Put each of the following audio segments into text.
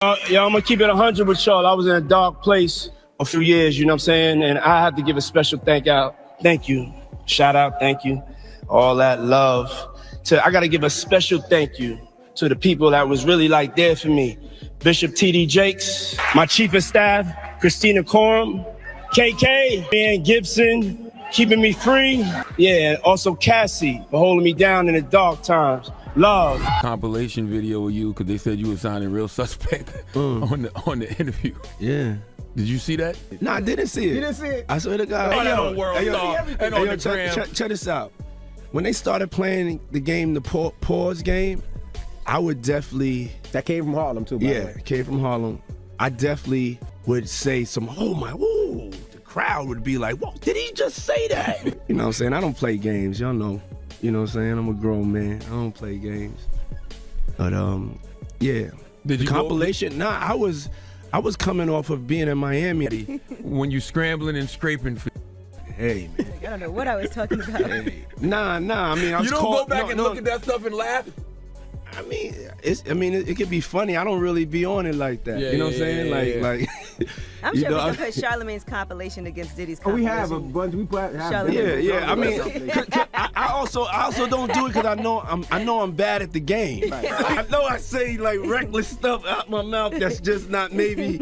Yeah, I'm gonna keep it 100 with y'all. I was in a dark place a few years, you know what I'm saying? And I have to give a special thank you, shout out, thank you, all that love. I gotta give a special thank you to the people that was really like there for me. Bishop T.D. Jakes, my chief of staff, Christina Coram, KK, and Gibson, keeping me free. Yeah, and also Cassie for holding me down in the dark times. Love. Compilation video of you because they said you were sounding real suspect on the interview. Yeah. Did you see that? No, I didn't see it. You didn't see it? I swear to God. Check this out. When they started playing the game, the pause game, I would definitely. That came from Harlem too. Yeah, it came from Harlem. I definitely would say ooh, the crowd would be like, whoa, did he just say that? You know what I'm saying? I don't play games, y'all know. You know what I'm saying? I'm a grown man. I don't play games. But yeah. Did you compilation? Nah, I was coming off of being in Miami. When you scrambling and scraping for. Hey, man. I don't know what I was talking about. Hey. Nah. I mean, I was you don't go back and look at that stuff and laugh. I mean, it could be funny. I don't really be on it like that. Yeah, you know what I'm saying? Like. I'm sure we can put Charlamagne's compilation against Diddy's compilation. We have a bunch. We put. Yeah. I mean, I also don't do it because I know I'm bad at the game. Right. I know I say like reckless stuff out my mouth that's just not maybe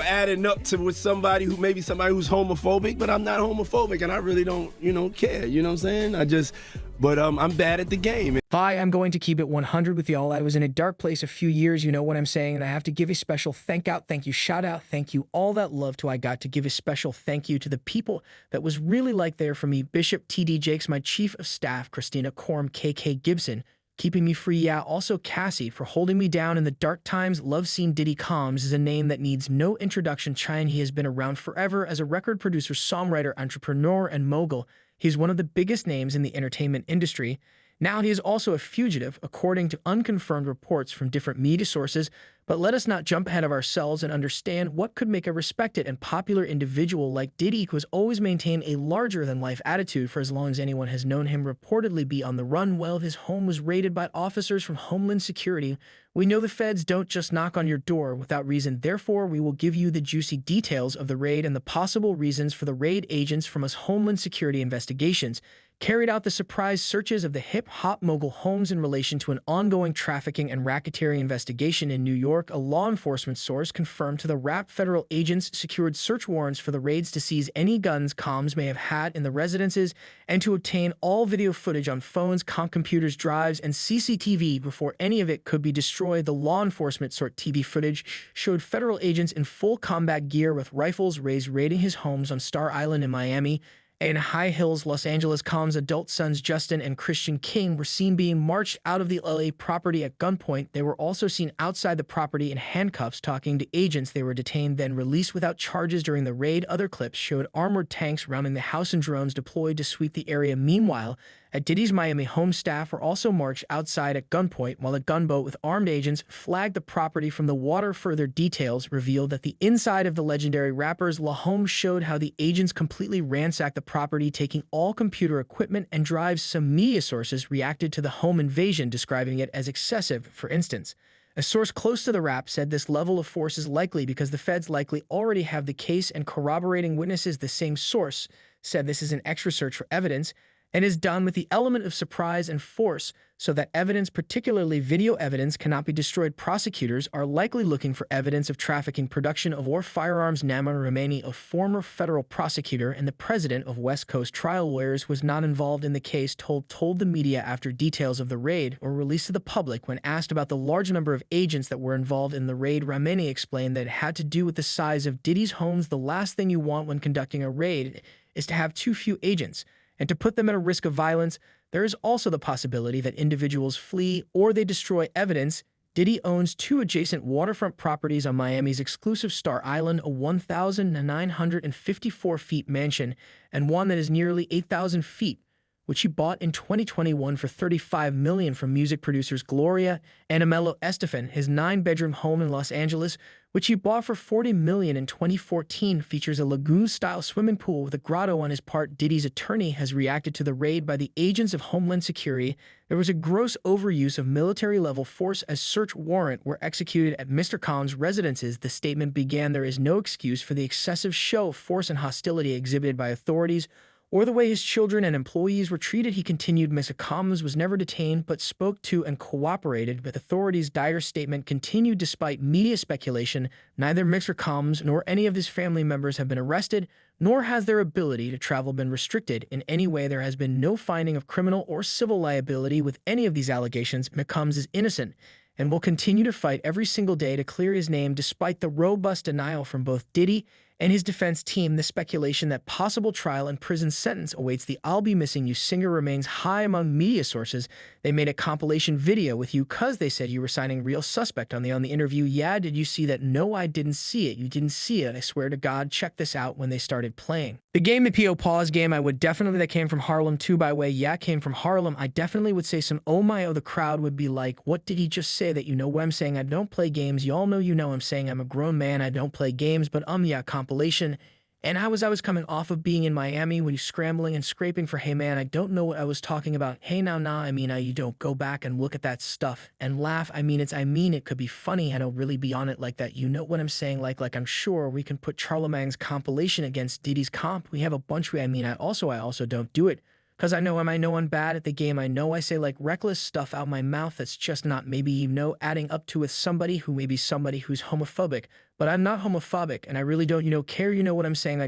adding up to with somebody who's homophobic, but I'm not homophobic and I really don't care. You know what I'm saying? But I'm bad at the game. Hi, I'm going to keep it 100 with y'all. I was in a dark place a few years, you know what I'm saying, and I have to give a special thank you, shout out, thank you, all that love to I got to give a special thank you to the people that was really like there for me. Bishop T.D. Jakes, my chief of staff, Christina Coram, KK Gibson, keeping me free, yeah, also Cassie for holding me down in the dark times. Love Scene Diddy Combs is a name that needs no introduction. Chine, he has been around forever as a record producer, songwriter, entrepreneur, and mogul. He's one of the biggest names in the entertainment industry. Now he is also a fugitive, according to unconfirmed reports from different media sources. But let us not jump ahead of ourselves and understand what could make a respected and popular individual like Diddy, who has always maintained a larger-than-life attitude for as long as anyone has known him, reportedly be on the run while his home was raided by officers from Homeland Security. We know the feds don't just knock on your door without reason. Therefore, we will give you the juicy details of the raid and the possible reasons for the raid agents from us Homeland Security investigations carried out the surprise searches of the hip-hop mogul homes in relation to an ongoing trafficking and racketeering investigation in New York. A law enforcement source confirmed to the Rap federal agents secured search warrants for the raids to seize any guns comms may have had in the residences and to obtain all video footage on phones, computers, drives, and CCTV before any of it could be destroyed. The law enforcement sort TV footage showed federal agents in full combat gear with rifles raiding his homes on Star Island in Miami. In High Hills, Los Angeles, Combs' adult sons Justin and Christian King were seen being marched out of the LA property at gunpoint. They were also seen outside the property in handcuffs talking to agents. They were detained, then released without charges during the raid. Other clips showed armored tanks rounding the house and drones deployed to sweep the area. Meanwhile, at Diddy's Miami home, staff were also marched outside at gunpoint while a gunboat with armed agents flagged the property from the water. Further details revealed that the inside of the legendary rapper's home showed how the agents completely ransacked the property, taking all computer equipment and drives. Some media sources reacted to the home invasion, describing it as excessive. For instance, a source close to the rap said this level of force is likely because the feds likely already have the case and corroborating witnesses. The same source said this is an extra search for evidence and is done with the element of surprise and force so that evidence, particularly video evidence, cannot be destroyed. Prosecutors are likely looking for evidence of trafficking, production of or firearms. Naman Ramani, a former federal prosecutor and the president of West Coast Trial Lawyers, was not involved in the case, told the media after details of the raid were released to the public. When asked about the large number of agents that were involved in the raid, Ramani explained that it had to do with the size of Diddy's homes. The last thing you want when conducting a raid is to have too few agents and to put them at a risk of violence. There is also the possibility that individuals flee or they destroy evidence. Diddy owns 2 adjacent waterfront properties on Miami's exclusive Star Island, a 1,954 feet mansion and one that is nearly 8,000 feet, which he bought in 2021 for $35 million from music producers Gloria and Amelo Estefan. His 9-bedroom home in Los Angeles, which he bought for $40 million in 2014, features a lagoon-style swimming pool with a grotto on his part. Diddy's attorney has reacted to the raid by the agents of Homeland Security. There was a gross overuse of military-level force as search warrants were executed at Mr. Khan's residences. The statement began, "There is no excuse for the excessive show of force and hostility exhibited by authorities or the way his children and employees were treated." He continued, "Mr. Combs was never detained but spoke to and cooperated with authorities." Dyer's statement continued despite media speculation. Neither Mr. Combs nor any of his family members have been arrested, nor has their ability to travel been restricted in any way. There has been no finding of criminal or civil liability with any of these allegations. McCombs is innocent and will continue to fight every single day to clear his name despite the robust denial from both Diddy and his defense team. The speculation that possible trial and prison sentence awaits the "I'll Be Missing You" singer remains high among media sources. They made a compilation video with you cause they said you were signing real suspect on the interview. "Yeah, did you see that?" "No, I didn't see it." "You didn't see it? I swear to God, check this out." When they started playing the game, the P.O. Pause game, I would definitely, that came from Harlem too, by the way. "Yeah, came from Harlem." I definitely would say some "oh my," oh, the crowd would be like, "What did he just say?" That you know what I'm saying. I don't play games. Y'all know, you know I'm saying I'm a grown man. I don't play games, but yeah, compilation. And I was coming off of being in Miami when you scrambling and scraping for "hey man, I don't know what I was talking about." "Hey now, nah, I mean, you don't go back and look at that stuff and laugh. I mean, it could be funny. I don't really be on it like that. You know what I'm saying? Like I'm sure we can put Charlemagne's compilation against Diddy's comp. We have a bunch. I also don't do it because I know I'm bad at the game. I know I say like reckless stuff out my mouth that's just not maybe, adding up to with somebody who's homophobic. But I'm not homophobic, and I really don't, care, what I'm saying.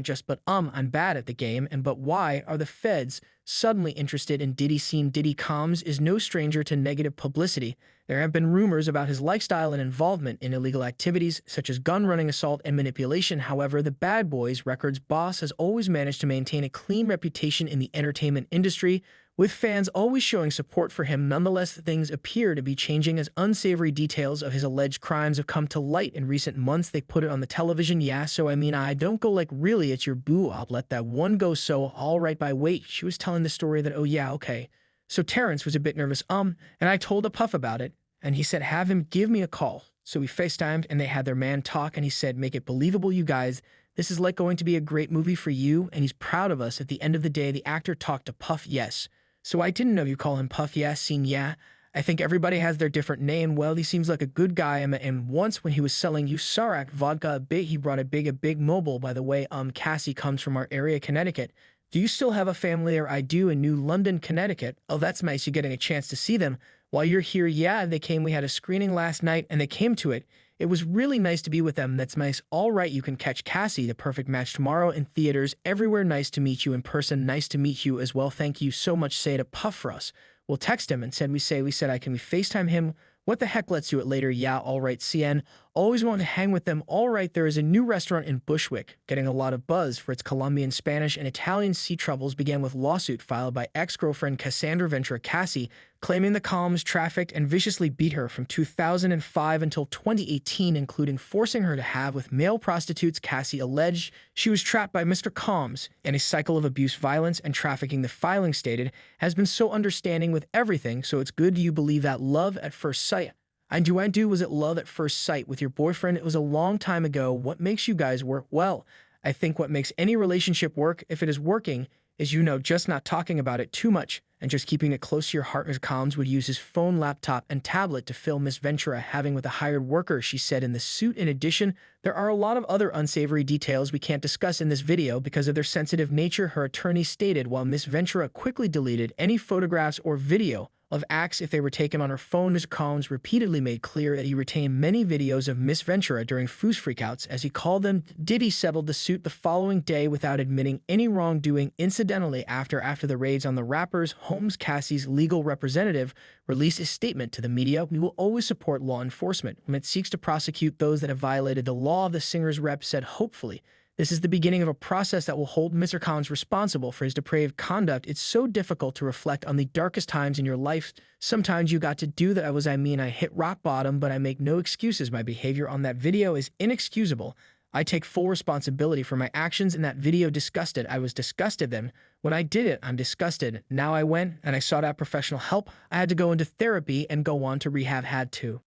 I'm bad at the game. But why are the feds suddenly interested in Diddy? Scene Diddy Combs is no stranger to negative publicity. There have been rumors about his lifestyle and involvement in illegal activities, such as gun running, assault, and manipulation. However, the Bad Boys Records boss has always managed to maintain a clean reputation in the entertainment industry, with fans always showing support for him. Nonetheless, things appear to be changing as unsavory details of his alleged crimes have come to light in recent months. They put it on the television. "Yeah, so I don't go like, really, it's your boo. I'll let that one go. So, all right, by wait." She was telling the story that, "Oh yeah, okay." So Terrence was a bit nervous, and I told a Puff about it, and he said, "Have him give me a call." So we FaceTimed, and they had their man talk, and he said, "Make it believable, you guys. This is like going to be a great movie for you, and he's proud of us." At the end of the day, the actor talked to Puff, yes. "So I didn't know you call him Puff, yeah." Scene, "Yeah. I think everybody has their different name. Well, he seems like a good guy. And once when he was selling you Sarak vodka he brought a big mobile. By the way, Cassie comes from our area, Connecticut. Do you still have a family there?" "I do, in New London, Connecticut." "Oh, that's nice. You're getting a chance to see them while you're here." "Yeah, they came. We had a screening last night, and they came to it. It was really nice to be with them." "That's nice. All right, you can catch Cassie, The Perfect Match, tomorrow in theaters everywhere. Nice to meet you in person." "Nice to meet you as well. Thank you so much. Say to Puff for us." We'll text him and said, we said, can we FaceTime him? "What the heck, let's do it later." "Yeah, all right, CN. Always want to hang with them." "All right, there is a new restaurant in Bushwick getting a lot of buzz for its Colombian, Spanish, and Italian sea troubles. Began with lawsuit filed by ex-girlfriend Cassandra Ventura Cassie, claiming the Combs trafficked and viciously beat her from 2005 until 2018, including forcing her to have with male prostitutes. Cassie alleged she was trapped by Mr. Combs in a cycle of abuse, violence, and trafficking. The filing stated, "Has been so understanding with everything, so it's good. Do you believe that love at first sight?" I do. Was it love at first sight with your boyfriend? It was a long time ago. What makes you guys work? Well, I think what makes any relationship work, if it is working, is, just not talking about it too much and just keeping it close to your heart. Mr. Combs would use his phone, laptop, and tablet to film Miss Ventura having with a hired worker, she said in the suit. In addition, there are a lot of other unsavory details we can't discuss in this video because of their sensitive nature, her attorney stated, while Miss Ventura quickly deleted any photographs or video of acts if they were taken on her phone. Mr. Combs repeatedly made clear that he retained many videos of Miss Ventura during Foos freakouts, as he called them. Diddy settled the suit the following day without admitting any wrongdoing. Incidentally, after the raids on the rappers, Holmes Cassie's legal representative released a statement to the media. "We will always support law enforcement when it seeks to prosecute those that have violated the law." The singer's rep said, "Hopefully, this is the beginning of a process that will hold Mr. Combs responsible for his depraved conduct. It's so difficult to reflect on the darkest times in your life. Sometimes you got to do that. I hit rock bottom, but I make no excuses. My behavior on that video is inexcusable. I take full responsibility for my actions in that video. Disgusted. I was disgusted then. When I did it, I'm disgusted. Now I went and I sought out professional help. I had to go into therapy and go on to rehab. Had to.